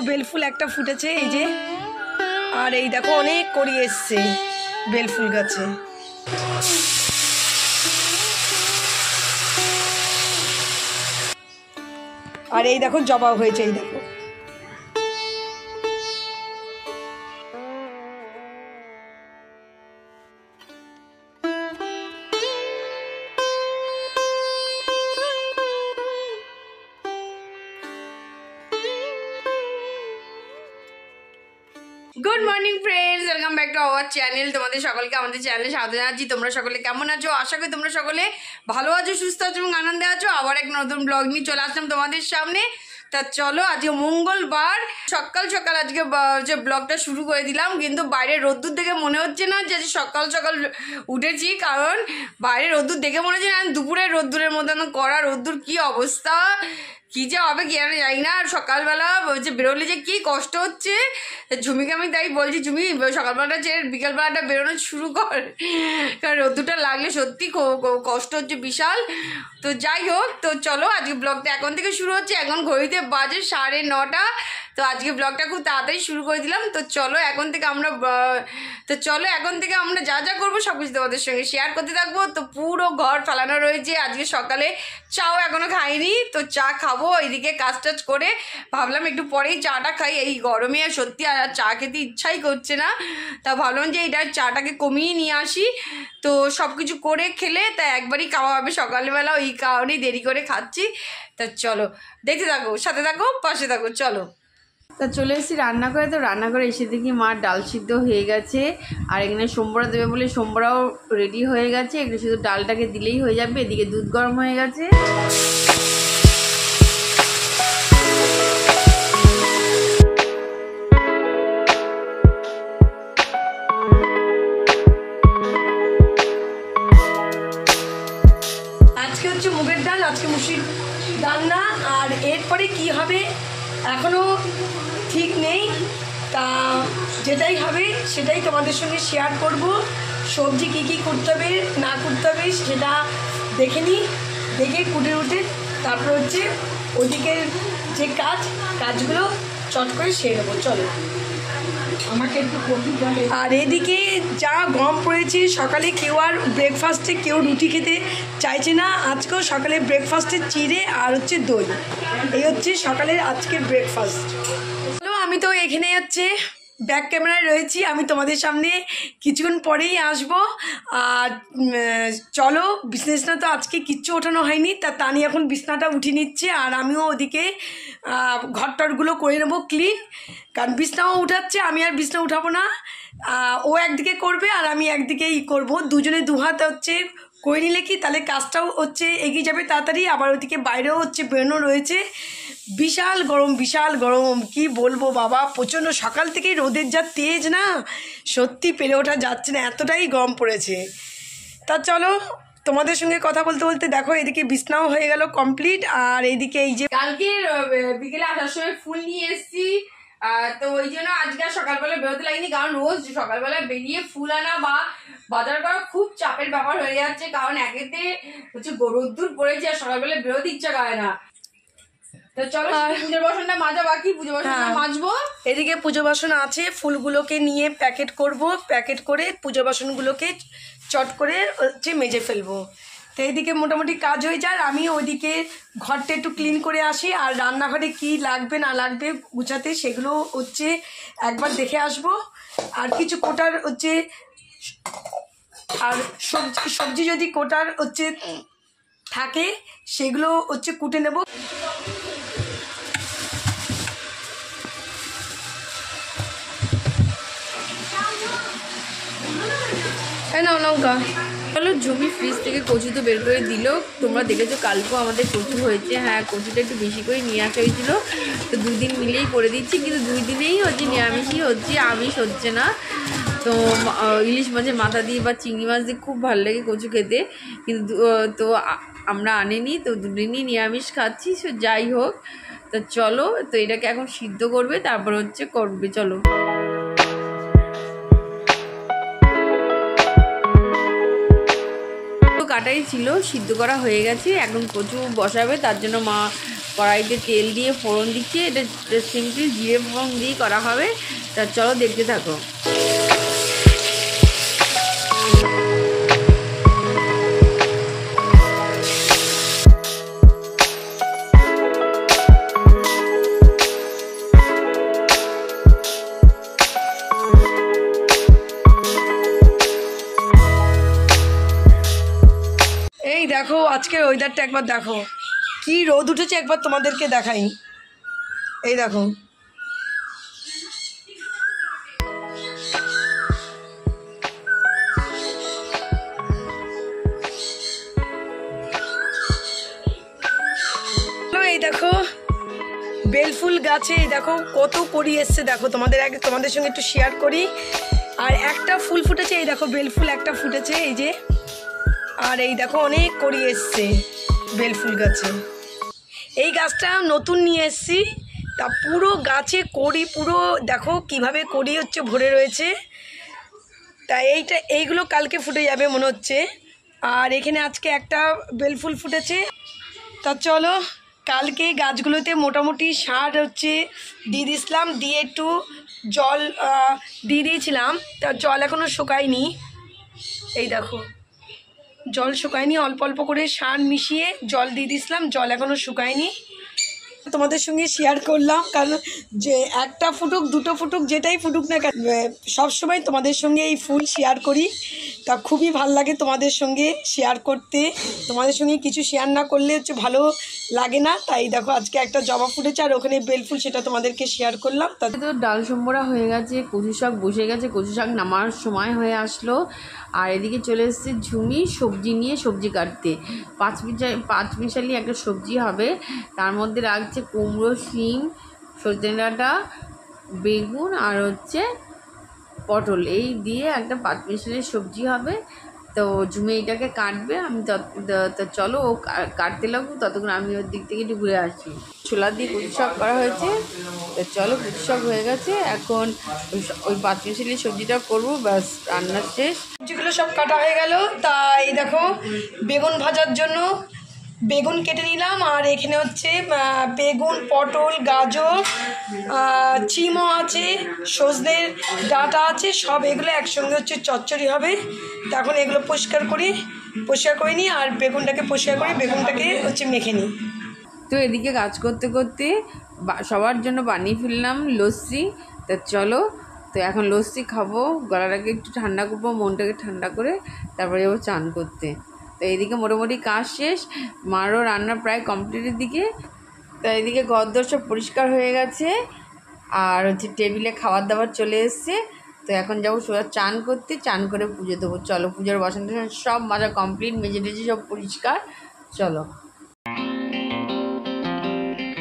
বেলফুল একটা ফুটেছে এই যে, আর এই দেখো অনেক কড়ি এসছে বেলফুল গাছে। আর এই দেখো জবা হয়েছে, এই দেখো। Good morning friends, welcome back to our channel. তোমাদের সকলকে আমাদের চ্যানেলে স্বাগত জানাচ্ছি। তোমরা সকলে কেমন আছো? আশা করি তোমরা সকলে ভালো আছো, সুস্থ আছো এবং আনন্দে আছো। আবার এক নতুন ব্লগ নিয়ে চলে আসলাম তোমাদের সামনে। তা চলো, আজকে মঙ্গলবার সকাল সকাল আজকে যে ব্লগটা শুরু করে দিলাম, কিন্তু বাইরে রোদ্দুর দেখে মনে হচ্ছে না যে সকাল সকাল উঠেছি, কারণ বাইরে রোদ্দুর দেখে মনে হচ্ছে না দুপুরের রোদ্দুরের মতন করা রোদ্দুর। কি অবস্থা, কী যে হবে কি আমি জানি না। আর সকালবেলা যে বেরোলে যে কী কষ্ট হচ্ছে, ঝুমিকে আমি তাই বলছি, ঝুমি সকালবেলাটা যে বিকালবেলাটা বেরোনো শুরু কর, কারণ রোদ্দুরটা লাগলে সত্যি কষ্ট হচ্ছে বিশাল। তো যাই হোক, তো চলো আজকে ব্লগটা এখন থেকে শুরু হচ্ছে। এখন ঘড়িতে বাজে 9:30। তো আজকে ব্লগটা খুব তাড়াতাড়ি শুরু করে দিলাম। তো চলো এখন থেকে আমরা যা যা করবো সব কিছু তোমাদের সঙ্গে শেয়ার করতে থাকবো। তো পুরো ঘর ফেলানো রয়েছে। আজকে সকালে চাও এখনো খাইনি, তো চা খাবো। এইদিকে কাজ টাজ করে ভাবলাম একটু পরেই চাটা খাই। এই গরমে সত্যি আর চা খেতে ইচ্ছাই করছে না, তা ভাবলাম যে এইটা চাটাকে কমিয়ে নিয়ে আসি। তো সব কিছু করে খেলে তা একবারই খাওয়া হবে সকালবেলা, ওই কারণেই দেরি করে খাচ্ছি। তা চলো দেখতে থাকো, সাথে থাকো, পাশে থাকো, চলো। তা চলে এসেছি রান্নাঘরে। তো রান্নাঘরে এসে দেখি মা ডাল সিদ্ধ হয়ে গেছে, আর এখানে সোমবড়া দেবে বলে সোমবড়াও রেডি হয়ে গেছে। একটু শুধু ডালটাকে দিলেই হয়ে যাবে। এদিকে দুধ গরম হয়ে গেছে। আজকে হচ্ছে মুগের ডাল, আজকে মুসুর রান্না। আর এরপরে কি হবে এখনও ঠিক নেই, তা যেটাই হবে সেটাই তোমাদের সঙ্গে শেয়ার করব। সবজি কী কী করতে হবে না করতে হবে সেটা দেখে নিই, দেখে কুটে উঠে তারপর হচ্ছে ওদিকের যে কাজগুলো চট করে সেরে নেবো। চলো আমাকে একটু কফি বলে। আর এদিকে যা গরম পড়েছে, সকালে কেউ আর ব্রেকফাস্টে কেউ রুটি খেতে চাইছে না। আজকেও সকালে ব্রেকফাস্টে চিড়ে আর হচ্ছে দই, এই হচ্ছে সকালের আজকের ব্রেকফাস্ট। আমি তো এখানে হচ্ছে ব্যাক ক্যামেরায় রয়েছি, আমি তোমাদের সামনে কিছুক্ষণ পরেই আসবো। আর চলো, বিছনাটা তো আজকে কিচ্ছু ওঠানো হয়নি, তা নিয়ে এখন বিছনাটা উঠিয়ে নিচ্ছে। আর আমিও ওদিকে ঘরটরগুলো করে নেবো ক্লিন, কারণ বিছনাও উঠাচ্ছে, আমি আর বিছনা উঠাবো না। ও একদিকে করবে আর আমি একদিকেই করবো, দুজনে দুহাত হচ্ছে করে নিলে কি তাহলে কাজটাও হচ্ছে এগিয়ে যাবে তাড়াতাড়ি। আবার ওদিকে বাইরেও হচ্ছে বেরোনো রয়েছে। বিশাল গরম কি বলবো বাবা, প্রচণ্ড সকাল থেকেই রোদের যা তেজ না, সত্যি পেরে ওঠা যাচ্ছে না, এতটাই গরম পড়েছে। তা চলো তোমাদের সঙ্গে কথা বলতে বলতে দেখো এদিকে বিছনাও হয়ে গেল কমপ্লিট। আর এইদিকে এই যে কালকে বিকেলে আসার সময় ফুল নিয়ে এসেছি, তো ওই জন্য আজকে আর সকালবেলা বেরোতে লাগেনি, কারণ রোজ সকালবেলা বেরিয়ে ফুল আনা বা বাজার করা খুব চাপের ব্যাপার হয়ে যাচ্ছে, কারণ একেতে হচ্ছে রোদ্দুর পড়েছে আর সকালবেলা বেরোতে ইচ্ছা করে না। তো চলো পুজোর বাসনটা মাজা বাকি, পুজো বাসনটা মাজবো। এদিকে পুজো বাসন আছে, ফুলগুলোকে নিয়ে প্যাকেট করব, প্যাকেট করে পুজো বাসনগুলোকে চট করে হচ্ছে মেজে ফেলবো। তো এইদিকে মোটামুটি কাজ হয়ে যায়। আমি ওইদিকে ঘরটা একটু ক্লিন করে আসি, আর রান্নাঘরে কি লাগবে না লাগবে গুছাতে সেগুলো হচ্ছে একবার দেখে আসব। আর কিছু কোটার হচ্ছে, আর সবজি যদি কোটার হচ্ছে থাকে সেগুলো হচ্ছে কুটে নেব। নাও লঙ্কা। চলো, ঝুমি ফ্রিজ থেকে কচু তো বের করে দিল। তোমরা দেখেছো কালকেও আমাদের কচু হয়েছে। হ্যাঁ, কচুটা একটু বেশি করে নিয়ে আসা হয়েছিল, তো 2 দিন মিলেই করে দিচ্ছি। কিন্তু 2 দিনেই হচ্ছে নিরামিষই হচ্ছে, আমিষ হচ্ছে না। তো ইলিশ মাছের মাথা দিয়ে বা চিংড়ি মাছ দিয়ে খুব ভালো লাগে কচু খেতে, কিন্তু তো আমরা আনিনি, তো 2 দিনই নিরামিষ খাচ্ছি। সো যাই হোক, তো চলো, তো এটাকে এখন সিদ্ধ করবে, তারপর হচ্ছে করবে। চলো, কাটাই ছিল, সিদ্ধ করা হয়ে গেছে, এখন কচু বসাবে। তার জন্য মা কড়াইতে তেল দিয়ে ফোড়ন দিচ্ছে। এটা সিম্পলি জিরে ফোড়ন দিয়েই করা হবে। তা চলো দেখতে থাকো। এই দেখো আজকের ওয়েদারটা একবার দেখো, কি রোদ উঠেছে একবার তোমাদেরকে দেখাই। এই দেখো এই দেখো বেলফুল গাছে এই দেখো কত কড়ি এসছে, দেখো তোমাদের সঙ্গে একটু শেয়ার করি। আর একটা ফুল ফুটেছে, এই দেখো বেলফুল একটা ফুটেছে এই যে। আর এই দেখো অনেক কড়ি এসছে বেলফুল গাছে। এই গাছটা নতুন নিয়ে এসছি, তা পুরো গাছে কড়ি, পুরো দেখো কিভাবে কড়ি হচ্ছে ভরে রয়েছে। তা এইগুলো কালকে ফুটে যাবে মনে হচ্ছে। আর এখানে আজকে একটা বেলফুল ফুটেছে। তা চলো কালকে গাছগুলোতে মোটামুটি সার হচ্ছে দিয়ে দিয়েছিলাম, দিয়ে একটু জল দিয়ে দিয়েছিলাম। তা জল এখনও শুকায়নি, এই দেখো জল শুকায়নি, অল্প অল্প করে সার মিশিয়ে জল দিয়ে দিয়েছিলাম, জল এখনও শুকায়নি। তোমাদের সঙ্গে শেয়ার করলাম, কারণ যে একটা ফুটুক দুটো ফুটুক যেটাই ফুটুক না কেন সবসময় তোমাদের সঙ্গে এই ফুল শেয়ার করি। তা খুবই ভাল লাগে তোমাদের সঙ্গে শেয়ার করতে, তোমাদের সঙ্গে কিছু শেয়ার না করলে হচ্ছে ভালো লাগে না। তাই দেখো আজকে একটা জবা ফুটেছে আর ওখানে বেলফুল, সেটা তোমাদেরকে শেয়ার করলাম। তাতে তো ডাল সম্বরা হয়ে গেছে, কচু শাক বসে গেছে, কচু শাক নামার সময় হয়ে আসলো। আর এদিকে চলে এসেছে ঝুমি সবজি নিয়ে, সবজি কাটতে। পাঁচ মিশালি একটা সবজি হবে, তার মধ্যে রাখছে কুমড়ো, শিম, সজনে ডাঁটা, বেগুন আর হচ্ছে পটল, এই দিয়ে একটা পাঁচ মিশালি সবজি হবে। তো ঝুমি এইটাকে কাটবে, আমি তো চলো ও কাটতে লাগবো, ততক্ষণ আমি ওর দিক থেকে একটু ঘুরে আসি। ছোলা দিয়ে কচু শাক করা হয়েছে, তো চলো কচু শাক হয়ে গেছে, এখন ওই পাঁচ মিশালি সবজিটা করবো, ব্যাস রান্নার শেষ। সবজিগুলো সব কাটা হয়ে গেল। তাই দেখো বেগুন ভাজার জন্য বেগুন কেটে নিলাম, আর এখানে হচ্ছে বেগুন, পটল, গাজর, চিমও আছে, সজনের ডাঁটা আছে, সব এগুলো একসঙ্গে হচ্ছে চচ্চড়ি হবে। তো এখন এগুলো পরিষ্কার করে নিই, আর বেগুনটাকে পরিষ্কার করে বেগুনটাকে হচ্ছে মেখে নিই। তো এদিকে কাজ করতে করতে সবার জন্য বানিয়ে ফেললাম লস্যি। তা চলো, তো এখন লস্যি খাবো, গলাটাকে একটু ঠান্ডা করবো, মনটাকে ঠান্ডা করে তারপরে যাবো চান করতে। তো এইদিকে মোটামুটি কাজ শেষ, মারও রান্না প্রায় কমপ্লিটের দিকে। তো এইদিকে ঘরদোর সব পরিষ্কার হয়ে গেছে, আর হচ্ছে টেবিলে খাবার দাবার চলে এসছে। তো এখন যাবো সোজা চান করতে, চান করে পুজো দেবো। চলো পুজোর বাসন সব মাজা কমপ্লিট, মেজে টেজে সব পরিষ্কার, চলো।